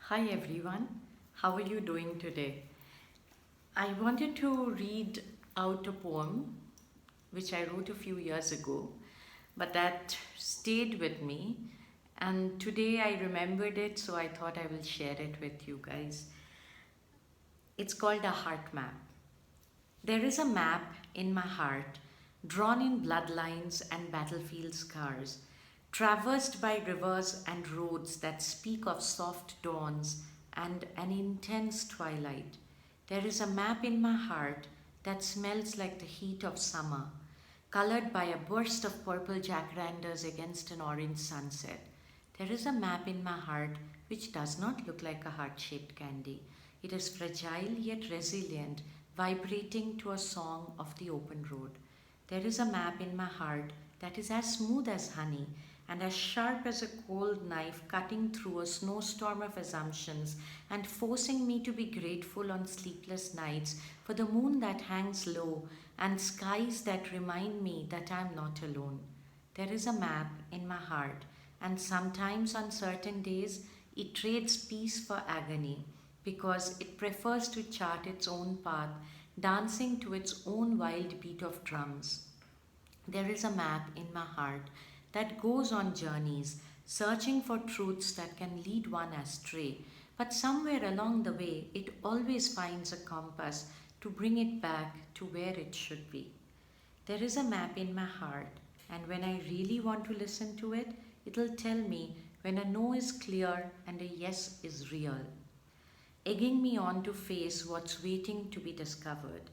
Hi everyone, how are you doing today? I wanted to read out a poem which I wrote a few years ago, but that stayed with me, and today I remembered it, so I thought I will share it with you guys. It's called A Heart Map. There is a map in my heart, drawn in bloodlines and battlefield scars, traversed by rivers and roads that speak of soft dawns and an intense twilight. There is a map in my heart that smells like the heat of summer, colored by a burst of purple jacarandas against an orange sunset. There is a map in my heart which does not look like a heart shaped candy. It is fragile yet resilient, vibrating to a song of the open road. There is a map in my heart that is as smooth as honey and as sharp as a cold knife cutting through a snowstorm of assumptions and forcing me to be grateful on sleepless nights for the moon that hangs low and skies that remind me that I am not alone. There is a map in my heart, and sometimes on certain days it trades peace for agony because it prefers to chart its own path, dancing to its own wild beat of drums. There is a map in my heart that goes on journeys, searching for truths that can lead one astray, but somewhere along the way it always finds a compass to bring it back to where it should be. There is a map in my heart, and when I really want to listen to it, it'll tell me when a no is clear and a yes is real, egging me on to face what's waiting to be discovered.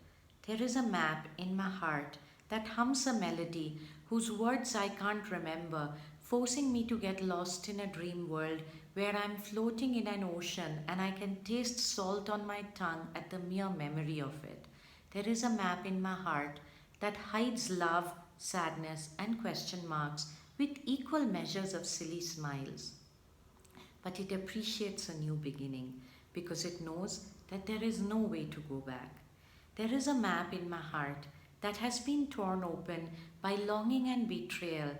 There is a map in my heart that hums a melody whose words I can't remember, forcing me to get lost in a dream world where I'm floating in an ocean and I can taste salt on my tongue at the mere memory of it. There is a map in my heart that hides love, sadness, and question marks with equal measures of silly smiles, but it appreciates a new beginning because it knows that there is no way to go back. There is a map in my heart that has been torn open by longing and betrayal,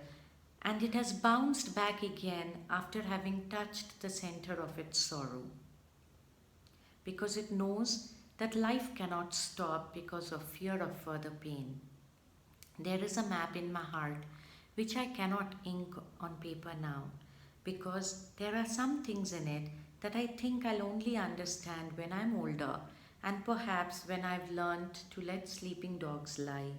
and it has bounced back again after having touched the center of its sorrow because it knows that life cannot stop because of fear of further pain. There is a map in my heart which I cannot ink on paper now because there are some things in it that I think I'll only understand when I'm older and perhaps when I've learned to let sleeping dogs lie.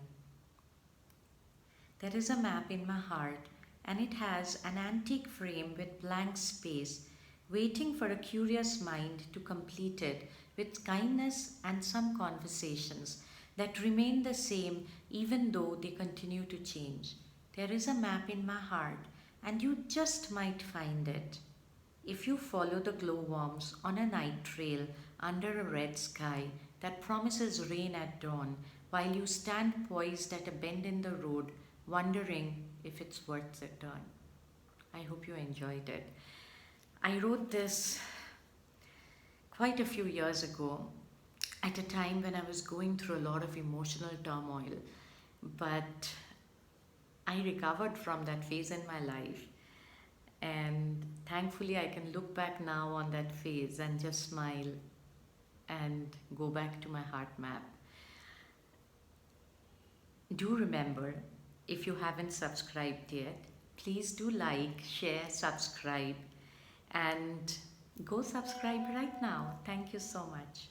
There is a map in my heart and it has an antique frame with blank space, waiting for a curious mind to complete it with kindness and some conversations that remain the same even though they continue to change. There is a map in my heart, and you just might find it if you follow the glowworms on a night trail under a red sky that promises rain at dawn while you stand poised at a bend in the road, wondering if it's worth the turn. I hope you enjoyed it. I wrote this quite a few years ago at a time when I was going through a lot of emotional turmoil, but I recovered from that phase in my life. And thankfully, I can look back now on that phase and just smile and go back to my heart map. Do remember, if you haven't subscribed yet, please do like, share, subscribe, and go subscribe right now. Thank you so much.